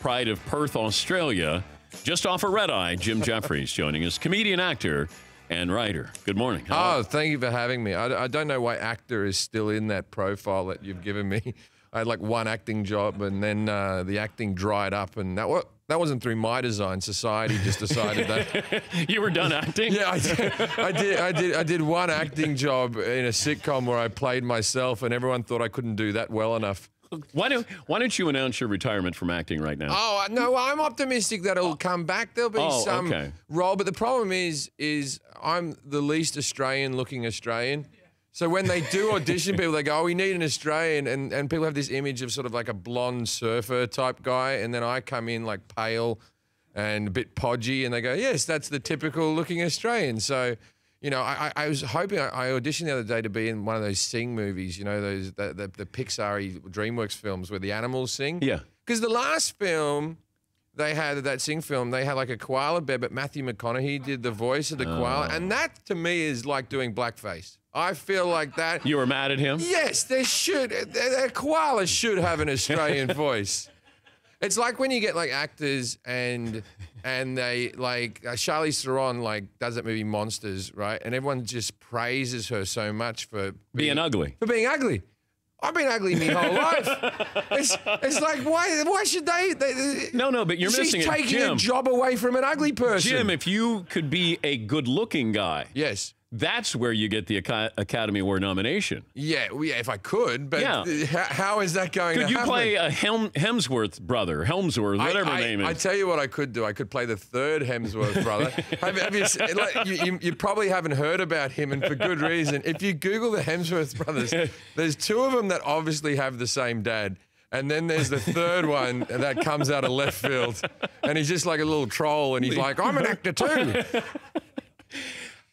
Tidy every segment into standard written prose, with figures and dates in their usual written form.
pride of Perth, Australia, just off a red eye, Jim Jefferies joining us, comedian, actor, and writer. Good morning. Oh, thank you for having me. I don't know why actor is still in that profile that you've given me. I had like one acting job, and then the acting dried up, and that wasn't through my design. Society just decided that. You were done acting? Yeah, I did one acting job in a sitcom where I played myself, and everyone thought I couldn't do that well enough. Why don't you announce your retirement from acting right now? Oh, no, I'm optimistic that it'll come back. There'll be some role, but the problem is I'm the least Australian-looking Australian. So when they do audition people, they go, oh, we need an Australian, and people have this image of sort of like a blonde surfer type guy, and then I come in like pale and a bit podgy, and they go, yes, that's the typical looking Australian. So, you know, I was hoping, I auditioned the other day to be in one of those Sing movies, you know, those the Pixar-y DreamWorks films where the animals sing. Yeah. Because the last film they had, that Sing film, they had like a koala bear, but Matthew McConaughey did the voice of the koala, and that to me is like doing blackface. I feel like that. You were mad at him? Yes, there should. A koala should have an Australian voice. It's like when you get like actors and they like Charlize Theron like does that movie Monsters, right? And everyone just praises her so much for being ugly. For being ugly. I've been ugly my whole life. It's like why should they No, but you're missing it, Jim. She's taking a job away from an ugly person. Jim, if you could be a good-looking guy. Yes. That's where you get the Academy Award nomination. Yeah, if I could, but how is that going to happen? Could you play a Hemsworth brother, whatever his name is? I tell you what I could do. I could play the third Hemsworth brother. You probably haven't heard about him, and for good reason. If you Google the Hemsworth brothers, there's two of them that obviously have the same dad. And then there's the third one that comes out of left field. And he's just like a little troll, and he's like, I'm an actor too.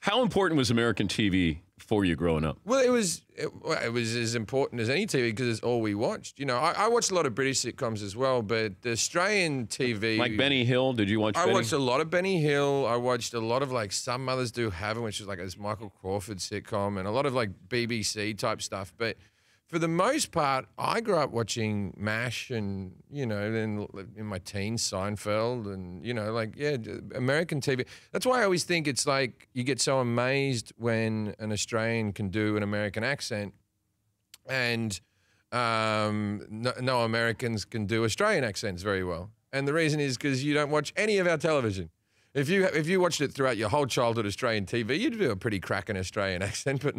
How important was American TV for you growing up? Well, it was as important as any TV because it's all we watched. You know, I watched a lot of British sitcoms as well, but the Australian TV... Like Benny Hill, did you watch Benny? I watched a lot of Benny Hill. I watched a lot of like Some Mothers Do Heaven, which is like this Michael Crawford sitcom, and a lot of like BBC type stuff. But for the most part, I grew up watching MASH and, you know, then in my teens, Seinfeld and, you know, like, yeah, American TV. That's why I always think it's like you get so amazed when an Australian can do an American accent and no Americans can do Australian accents very well. And the reason is because you don't watch any of our television. If you watched it throughout your whole childhood Australian TV, you'd do a pretty cracking Australian accent. But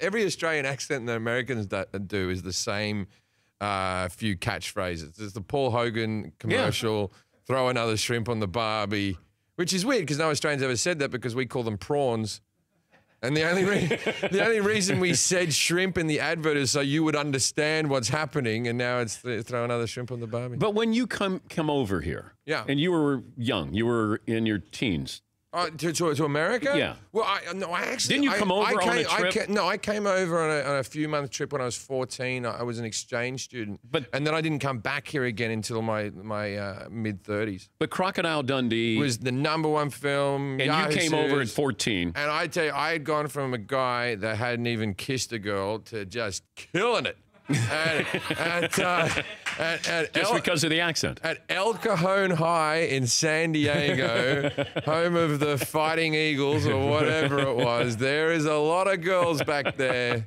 every Australian accent that Americans do is the same few catchphrases. There's the Paul Hogan commercial, throw another shrimp on the barbie, which is weird because no Australians ever said that because we call them prawns. And the only reason we said shrimp in the advert is so you would understand what's happening, and now it's throw another shrimp on the barbie. But when you come over here, and you were young, you were in your teens. To America? Yeah. Well, I actually... Didn't you come over on a trip? No, I came over on a few-month trip when I was 14. I was an exchange student. And then I didn't come back here again until my mid-30s. But Crocodile Dundee... was the #1 film. And you came over at 14. And I tell you, I had gone from a guy that hadn't even kissed a girl to just killing it. Just because of the accent. At El Cajon High in San Diego, home of the Fighting Eagles or whatever it was, there is a lot of girls back there.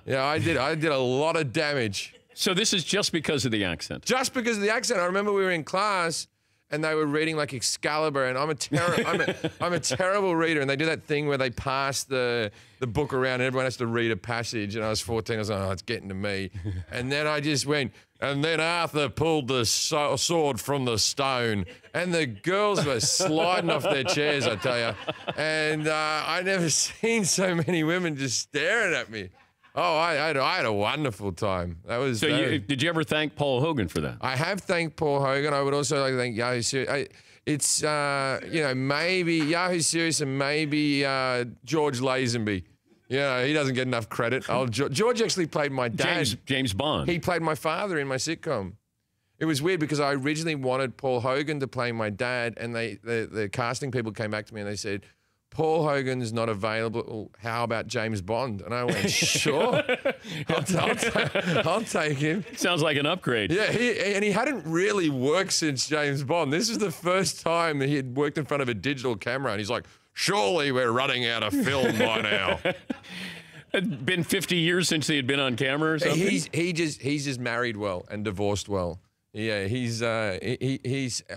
Yeah, I did a lot of damage. So this is just because of the accent? Just because of the accent. I remember we were in class and they were reading like Excalibur, and I'm a terrible reader, and they do that thing where they pass the book around and everyone has to read a passage, and I was 14, I was like, oh, it's getting to me. And then I just went, and then Arthur pulled the sword from the stone, and the girls were sliding off their chairs, I tell you. And I'd never seen so many women just staring at me. Oh, I had a wonderful time. That was. So, did you ever thank Paul Hogan for that? I have thanked Paul Hogan. I would also like to thank Yahoo Serious. It's you know, maybe Yahoo Serious and maybe George Lazenby. Yeah, he doesn't get enough credit. George actually played my dad. James Bond. He played my father in my sitcom. It was weird because I originally wanted Paul Hogan to play my dad, and the casting people came back to me and they said, Paul Hogan's not available. How about James Bond? And I went, sure, I'll take him. Sounds like an upgrade. Yeah, he hadn't really worked since James Bond. This is the first time that he had worked in front of a digital camera, and he's like, surely we're running out of film by now. It'd been 50 years since he had been on camera or something? He's just married well and divorced well. Yeah,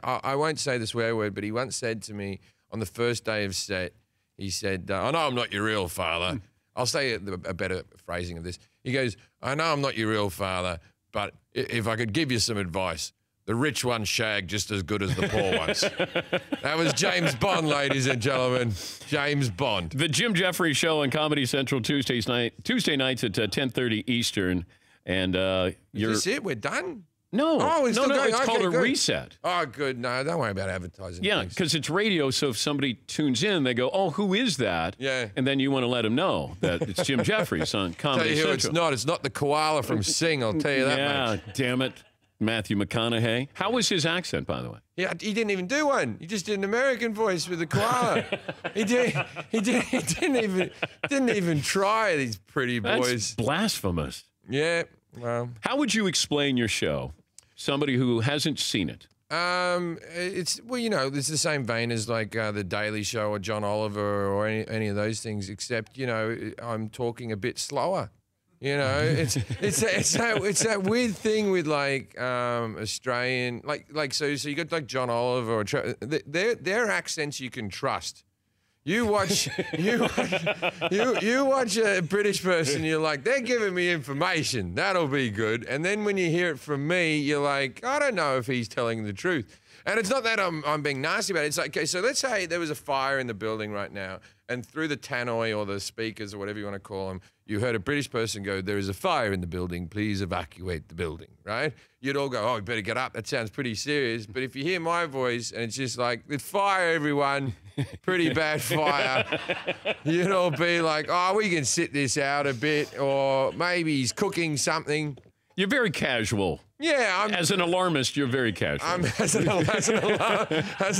I won't say the swear word, but he once said to me on the first day of set, he said, I know I'm not your real father. I'll say a better phrasing of this. He goes, I know I'm not your real father, but if I could give you some advice, the rich ones shag just as good as the poor ones. That was James Bond, ladies and gentlemen. James Bond. The Jim Jefferies Show on Comedy Central Tuesday nights at 10:30 Eastern. And Is this it? We're done? No. Oh, no, it's called a reset. Oh, good. No, don't worry about advertising. Yeah, because it's radio, so if somebody tunes in, they go, oh, who is that? Yeah. And then you want to let them know that it's Jim Jefferies on Comedy Tell you Central. who it's not. It's not the koala from Sing, I'll tell you that much. Yeah, damn it. Matthew McConaughey. How was his accent, by the way? Yeah, he didn't even do one. He just did an American voice with the koala. He didn't even try, these pretty boys. That's blasphemous. Yeah, well. How would you explain your show? Somebody who hasn't seen it. It's it's the same vein as like the Daily Show or John Oliver or any of those things, except I'm talking a bit slower. It's that weird thing with like Australian so you got like John Oliver or their accents you can trust. You watch a British person, you're like, they're giving me information. That'll be good. And then when you hear it from me, you're like, I don't know if he's telling the truth. And it's not that I'm being nasty about it. It's like, okay, so let's say there was a fire in the building right now, and through the tannoy or the speakers or whatever you want to call them, you heard a British person go, there is a fire in the building, please evacuate the building, right? You'd all go, oh, you better get up. That sounds pretty serious. But if you hear my voice and it's just like, there's fire, everyone, pretty bad fire, you'd all be like, oh, we can sit this out a bit, or maybe he's cooking something. You're very casual. Yeah, as an alarmist, you're very casual. As an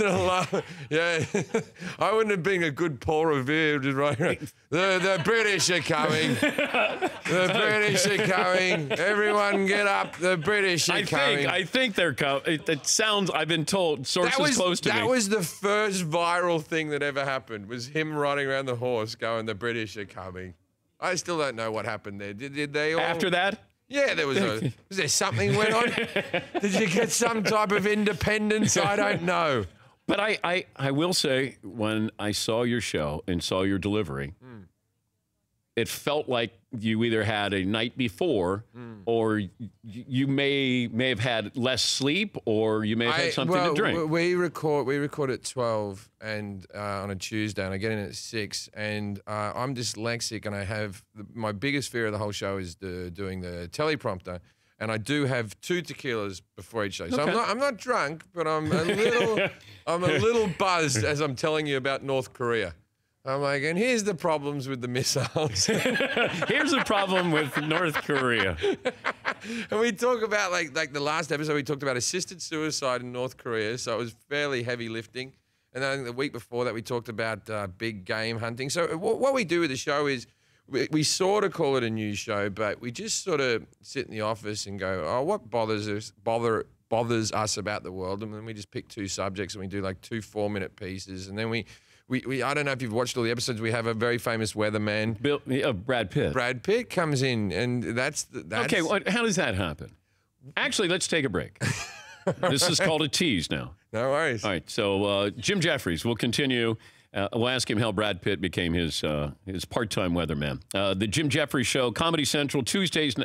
alarm. Yeah, I wouldn't have been a good Paul Revere. Just right. The British are coming. The British are coming. Everyone get up. The British are coming. I think they're coming. It sounds. I've been told sources close to me. That was the first viral thing that ever happened. Was him riding around the horse, going, "The British are coming." I still don't know what happened there. Did they all? After that? Yeah, was there something went on? Did you get some type of independence? I don't know. But I will say, when I saw your show and saw your delivery, it felt like you either had a night before or you may have had less sleep, or you may have had something to drink. We record at 12 and on a Tuesday, and I get in at 6, and I'm dyslexic, and I have my biggest fear of the whole show is doing the teleprompter, and I do have 2 tequilas before each show. So Okay. I'm not drunk, but I'm a little buzzed as I'm telling you about North Korea. I'm like, and here's the problems with the missiles. Here's the problem with North Korea. And we talk about, like the last episode, we talked about assisted suicide in North Korea. So it was fairly heavy lifting. And then I think the week before that, we talked about big game hunting. So what we do with the show is we sort of call it a news show, but we just sort of sit in the office and go, oh, what bothers us about the world? And then we just pick 2 subjects and we do like 2 4-minute pieces. And then we I don't know if you've watched all the episodes. We have a very famous weatherman, Brad Pitt. Brad Pitt comes in, and that's okay. How does that happen? Actually, let's take a break. This is called a tease now. No worries. All right. So Jim Jefferies, we'll continue. We'll ask him how Brad Pitt became his part-time weatherman. The Jim Jefferies Show, Comedy Central, Tuesdays.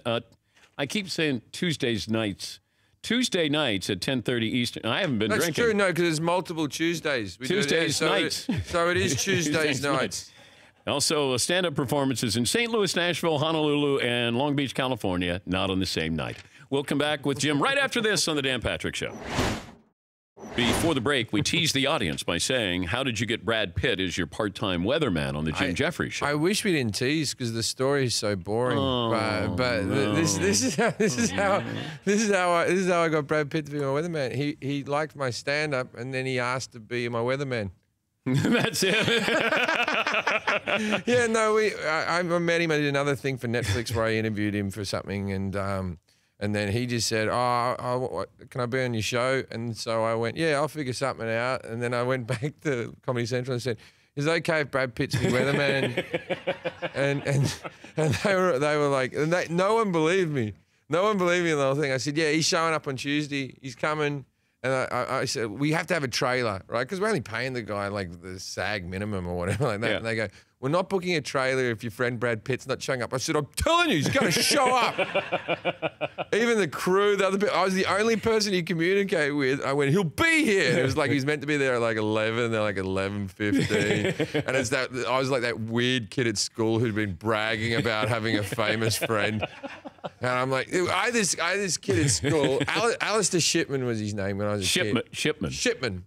I keep saying Tuesdays nights. Tuesday nights at 10:30 Eastern. I haven't been drinking. That's true, no, because there's multiple Tuesdays. Tuesdays nights. So it is Tuesdays nights. Also, stand-up performances in St. Louis, Nashville, Honolulu, and Long Beach, California, not on the same night. We'll come back with Jim right after this on The Dan Patrick Show. Before the break, we teased the audience by saying, how did you get Brad Pitt as your part-time weatherman on the Jim Jefferies Show? I wish we didn't tease because the story is so boring. But no. this is how I got Brad Pitt to be my weatherman. He liked my stand-up, and then he asked to be my weatherman. That's it. Yeah, no, I met him. I did another thing for Netflix where I interviewed him for something, and then he just said, can I be on your show? And so I went, yeah, I'll figure something out. And then I went back to Comedy Central and said, is it okay if Brad Pitt's my weatherman? and they were like, no one believed me. No one believed me in the whole thing. I said, yeah, he's showing up on Tuesday. He's coming. And I said, we have to have a trailer, right? Because we're only paying the guy like the SAG minimum or whatever like that. Yeah. And they go, we're not booking a trailer if your friend Brad Pitt's not showing up. I said, I'm telling you, he's going to show up. Even the crew, the other people, I was the only person he communicated with. I went, he'll be here. And it was like he's meant to be there at like 11. They're like 11:15. And it's that I was like that weird kid at school who'd been bragging about having a famous friend. And I'm like, I had this kid at school. Alistair Shipman was his name when I was a kid. Shipman.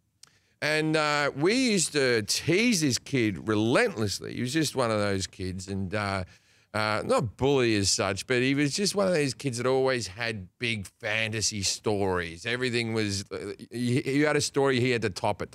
And we used to tease this kid relentlessly. He was just one of those kids, and not bully as such, but he was just one of those kids that always had big fantasy stories. Everything was, you had a story, he had to top it.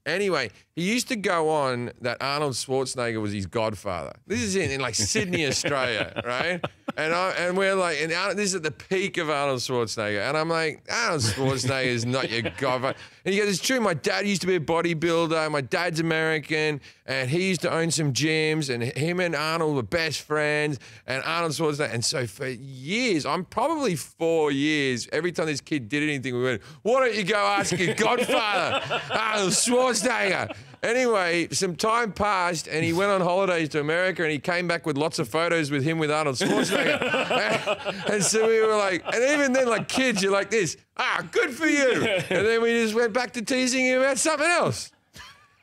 Anyway, he used to go on that Arnold Schwarzenegger was his godfather. This is in like Sydney, Australia, right? And we're like, this is at the peak of Arnold Schwarzenegger. And I'm like, Arnold Schwarzenegger is not your godfather. And he goes, it's true, my dad used to be a bodybuilder. My dad's American, and he used to own some gyms, and him and Arnold were best friends, and Arnold Schwarzenegger. And so for years, I'm probably 4 years, every time this kid did anything, we went, why don't you go ask your godfather, Arnold Schwarzenegger? Anyway, some time passed, and he went on holidays to America, and he came back with lots of photos with him with Arnold Schwarzenegger. and so we were like, and even then, like kids, you're like this, good for you. And then we just went back to teasing him about something else.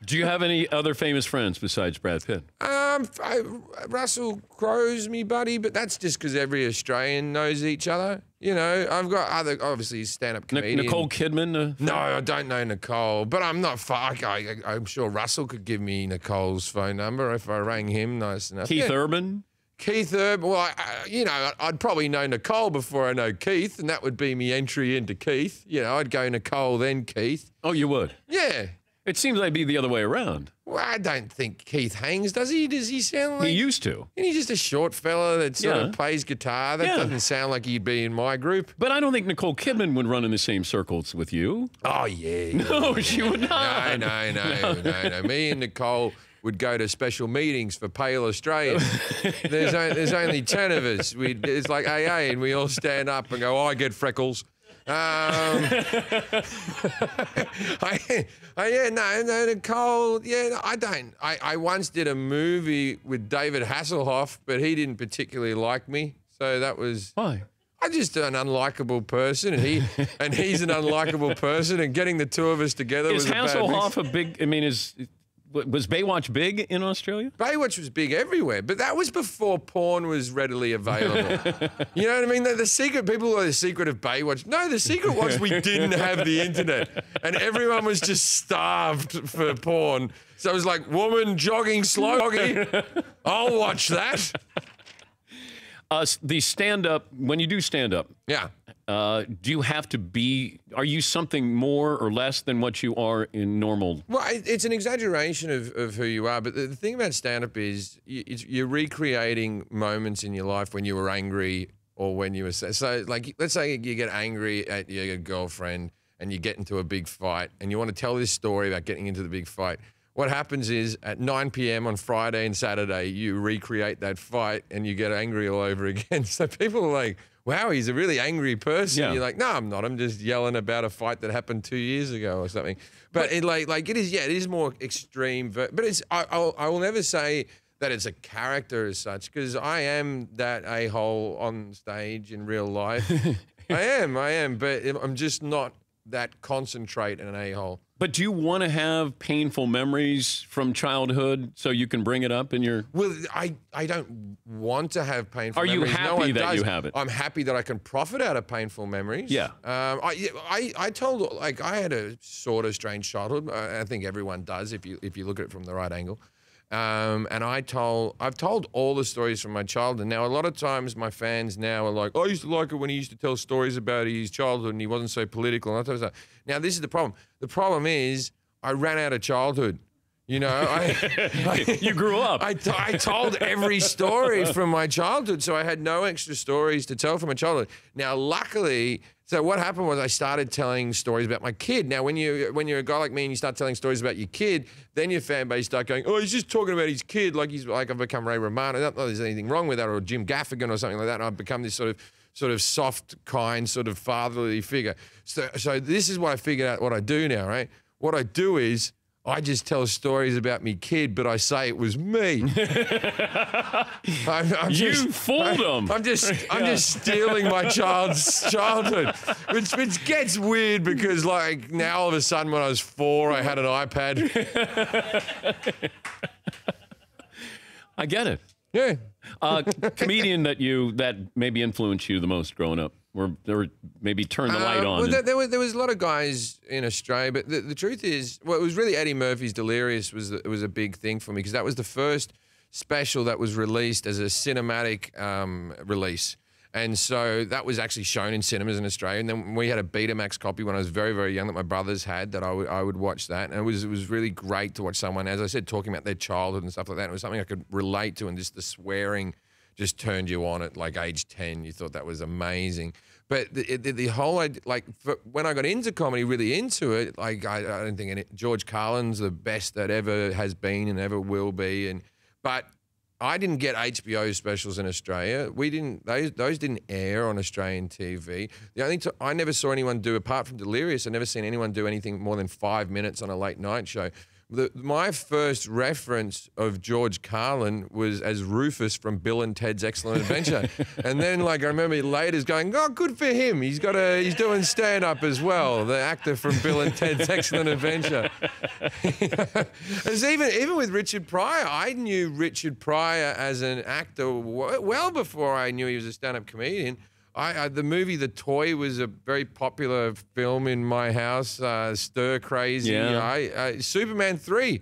Do you have any other famous friends besides Brad Pitt? Russell Crowe's me buddy, but that's just because every Australian knows each other. You know, I've got other, obviously, stand-up comedian. Nicole Kidman? No, I don't know Nicole, but I'm not far. I'm sure Russell could give me Nicole's phone number if I rang him nice enough. Keith Urban? Keith Urban. Well, I'd probably know Nicole before I know Keith, and that would be me entry into Keith. You know, I'd go Nicole, then Keith. Oh, you would? Yeah. It seems like it'd be the other way around. Well, I don't think Keith hangs, does he? Does he sound like... He used to. And he's just a short fella that sort of plays guitar. That doesn't sound like he'd be in my group. But I don't think Nicole Kidman would run in the same circles with you. Oh, yeah. No, she would not. No. Me and Nicole would go to special meetings for Pale Australians. There's only 10 of us. It's like AA, and we all stand up and go, I get freckles. Nicole, I don't. I once did a movie with David Hasselhoff, but he didn't particularly like me, so that was... Why? I'm just an unlikable person, and he's an unlikable person, and getting the two of us together was a bad mix. Is Hasselhoff a big... I mean, was Baywatch big in Australia? Baywatch was big everywhere, but that was before porn was readily available. You know what I mean? The secret, people are the secret of Baywatch. No, the secret was we didn't have the internet, and everyone was just starved for porn. So it was like, woman jogging slowly, I'll watch that. The stand-up, when you do stand-up, do you have to be, are you something more or less than what you are in normal? Well, it's an exaggeration of who you are, but the thing about stand-up is you're recreating moments in your life when you were angry or when you were, so like, let's say you get angry at your girlfriend and you get into a big fight and you want to tell this story about getting into the big fight. What happens is at 9 p.m. on Friday and Saturday, you recreate that fight and you get angry all over again. So people are like, wow, he's a really angry person. Yeah. You're like, no, I'm not. I'm just yelling about a fight that happened 2 years ago or something. But it it is more extreme. But it's, I will never say that it's a character as such, because I am that a-hole on stage in real life. I am, but I'm just not that concentrate in an a-hole. But do you want to have painful memories from childhood so you can bring it up in your... Well, I don't want to have painful memories. Are you happy that you have it? I'm happy that I can profit out of painful memories. Yeah. I told, like, I had a sort of strange childhood. I think everyone does if you look at it from the right angle. And I've told all the stories from my childhood. Now, a lot of times my fans now are like, I used to like it when he used to tell stories about his childhood and he wasn't so political and that type of stuff. Now, this is the problem. The problem is I ran out of childhood. You know, You grew up. I told every story from my childhood, so I had no extra stories to tell from my childhood. Now, luckily, so what happened was I started telling stories about my kid. Now, when you're a guy like me and you start telling stories about your kid, then your fan base start going, oh, he's just talking about his kid, like I've become Ray Romano. I don't know if there's anything wrong with that, or Jim Gaffigan or something like that. And I've become this sort of soft, kind, sort of fatherly figure. So this is what I figured out what I do now, right? What I do is I just tell stories about me kid, but I say it was me. You fooled them. I'm just stealing my child's childhood, which gets weird because like now all of a sudden when I was 4, I had an iPad. I get it. Yeah. Comedian that maybe influenced you the most growing up, or maybe turned the light on. Well, there was a lot of guys in Australia, but the truth is, well, it was really Eddie Murphy's Delirious was a big thing for me because that was the first special that was released as a cinematic release. And so that was actually shown in cinemas in Australia. And then we had a Betamax copy when I was very, very young that my brothers had that I would watch that. And it was really great to watch someone, as I said, talking about their childhood and stuff like that. It was something I could relate to, and just the swearing just turned you on at like age 10. You thought that was amazing. But the whole, like, when I got into comedy, really into it, like I don't think George Carlin's the best that ever has been and ever will be. But I didn't get HBO specials in Australia. Those didn't air on Australian TV. The only I never saw anyone do, apart from Delirious, I never seen anyone do anything more than 5 minutes on a late night show. My first reference of George Carlin was as Rufus from Bill and Ted's Excellent Adventure. And then, like, I remember later going, oh, good for him. He's doing stand-up as well, the actor from Bill and Ted's Excellent Adventure. Even with Richard Pryor, I knew Richard Pryor as an actor well before I knew he was a stand-up comedian. The movie The Toy was a very popular film in my house, stir crazy. Yeah. Superman 3.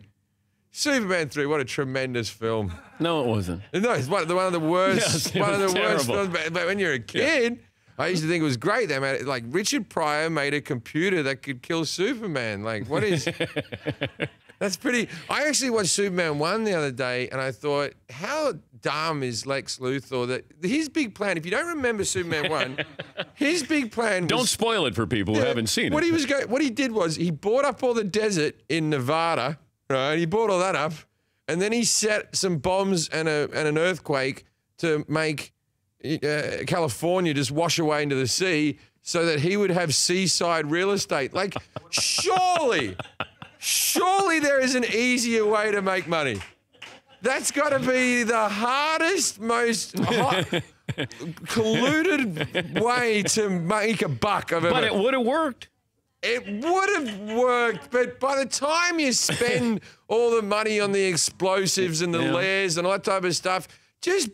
Superman 3, what a tremendous film. No, it wasn't. No, it's one of the worst, Yes, it was worst terrible. films. But when you're a kid, I used to think it was great. They made it, like, Richard Pryor made a computer that could kill Superman. Like, what is... That's pretty... I actually watched Superman 1 the other day, and I thought, how dumb is Lex Luthor? That his big plan, if you don't remember Superman 1, his big plan was... Don't spoil it for people who haven't seen it. What he did was he bought up all the desert in Nevada, right? He bought all that up, and then he set some bombs and an earthquake to make California just wash away into the sea so that he would have seaside real estate. Like, Surely there is an easier way to make money. That's got to be the hardest, most colluded way to make a buck of it. But it would have worked. It would have worked, but by the time you spend all the money on the explosives and the layers and all that type of stuff, it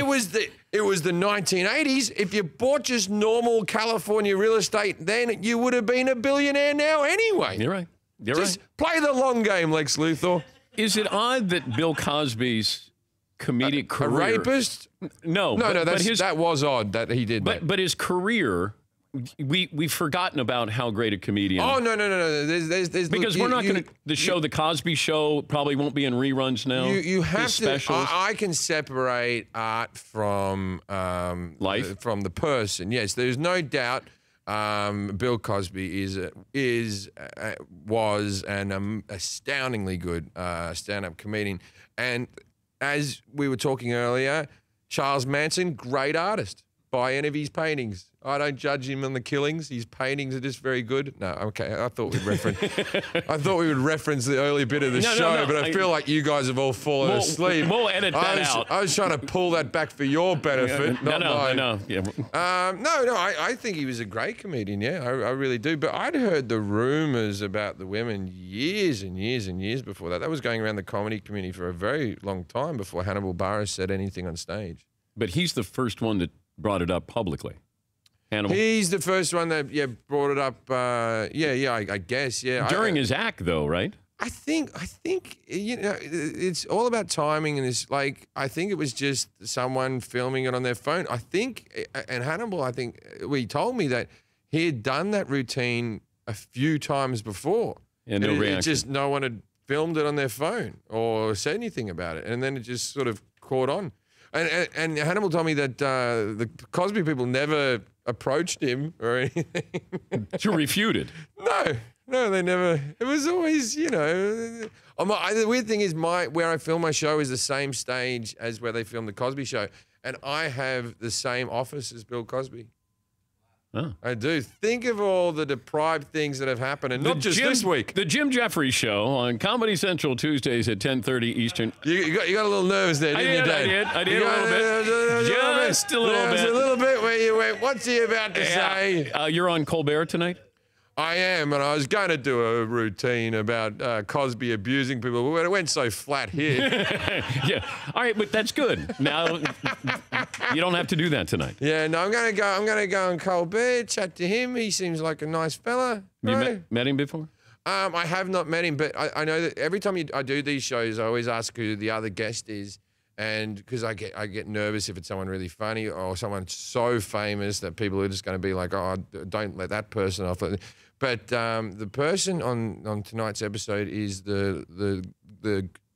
was the 1980s. If you bought just normal California real estate, then you would have been a billionaire now anyway. You're right. Just play the long game, Lex Luthor. Is it odd that Bill Cosby's comedic career... A rapist? No. That was odd that he did that. But his career... We've forgotten about how great a comedian. Oh no! There's because we're not going to. The Cosby Show probably won't be in reruns now. You have to. Specials. I can separate art from life, from the person. Yes, there's no doubt. Bill Cosby was an astoundingly good stand-up comedian, and as we were talking earlier, Charles Manson, great artist. Buy any of his paintings. I don't judge him on the killings. His paintings are just very good. No, okay. I thought we would reference the early bit of the show, but I feel like you guys have all fallen asleep. We'll edit that out. I was trying to pull that back for your benefit. No. Yeah. I think he was a great comedian. Yeah, I really do. But I'd heard the rumors about the women years and years and years before that. That was going around the comedy community for a very long time before Hannibal Buress said anything on stage. But he's the first one that brought it up publicly. Hannibal. He's the first one that brought it up. I guess during his act though, right? I think it's all about timing, and it's like I think it was just someone filming it on their phone. I think, and Hannibal, I think he told me that he had done that routine a few times before. And no reaction. It just no one had filmed it on their phone or said anything about it. And then it just sort of caught on. And Hannibal told me that the Cosby people never approached him or anything. To refute it. No, they never. It was always, the weird thing is where I film my show is the same stage as where they filmed the Cosby Show. And I have the same office as Bill Cosby. Oh. I do. Think of all the deprived things that have happened, and not just this week. The Jim Jefferies Show on Comedy Central Tuesdays at 10:30 Eastern. You got a little nervous there, didn't you, Dad? I did a little bit. Just a little bit. There's a little bit where you went, what's he about to say? You're on Colbert tonight? I am, and I was going to do a routine about Cosby abusing people, but it went so flat here. Yeah. All right, but that's good. Now you don't have to do that tonight. Yeah, no, I'm going to go on Colbert, chat to him. He seems like a nice fella. You met him before? I have not met him, but I know that every time I do these shows, I always ask who the other guest is. And because I get nervous if it's someone really funny or someone so famous that people are just going to be like, oh, don't let that person off. But the person on tonight's episode is the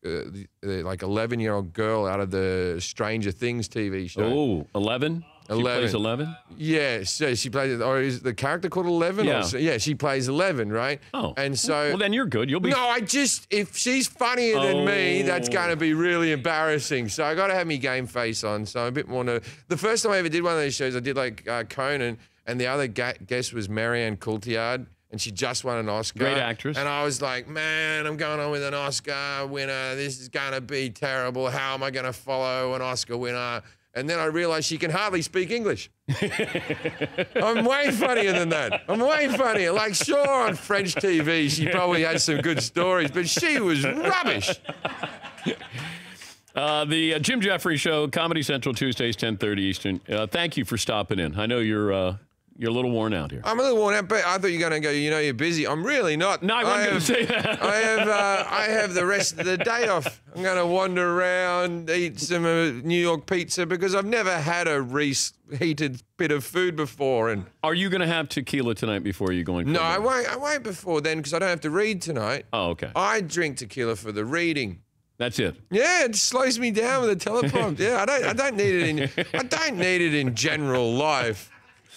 like 11-year-old girl out of the Stranger Things TV show. Oh, 11? 11. She plays 11? Yeah, so she plays, or is the character called 11? Yeah. Yeah, she plays 11, right? Oh. And so. Well, then you're good. You'll be. No, if she's funnier than me, that's going to be really embarrassing. So I got to have me game face on. So I'm a bit more nervous. The first time I ever did one of those shows, I did like Conan, and the other guest was Marianne Cotillard. And she just won an Oscar. Great actress. And I was like, man, I'm going on with an Oscar winner. This is going to be terrible. How am I going to follow an Oscar winner? And then I realized she can hardly speak English. I'm way funnier than that. I'm way funnier. Like, sure, on French TV, she probably had some good stories, but she was rubbish. The Jim Jefferies Show, Comedy Central, Tuesdays, 10:30 Eastern. Thank you for stopping in. I know you're a little worn out here. I'm a little worn out, but I thought you were going to go, you're busy. I'm really not. No, I wasn't going to say that. I have the rest of the day off. I'm going to wander around, eat some New York pizza because I've never had a reheated bit of food before. And are you going to have tequila tonight before you go in? No, I won't before then because I don't have to read tonight. Oh, okay. I drink tequila for the reading. That's it. Yeah, it slows me down with a teleprompter. Yeah, I don't need it in general life.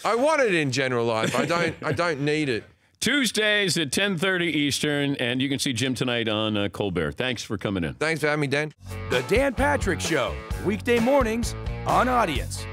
I want it in general life. I don't need it. Tuesdays at 10:30 Eastern, and you can see Jim tonight on Colbert. Thanks for coming in. Thanks for having me, Dan. The Dan Patrick Show, weekday mornings on Audience.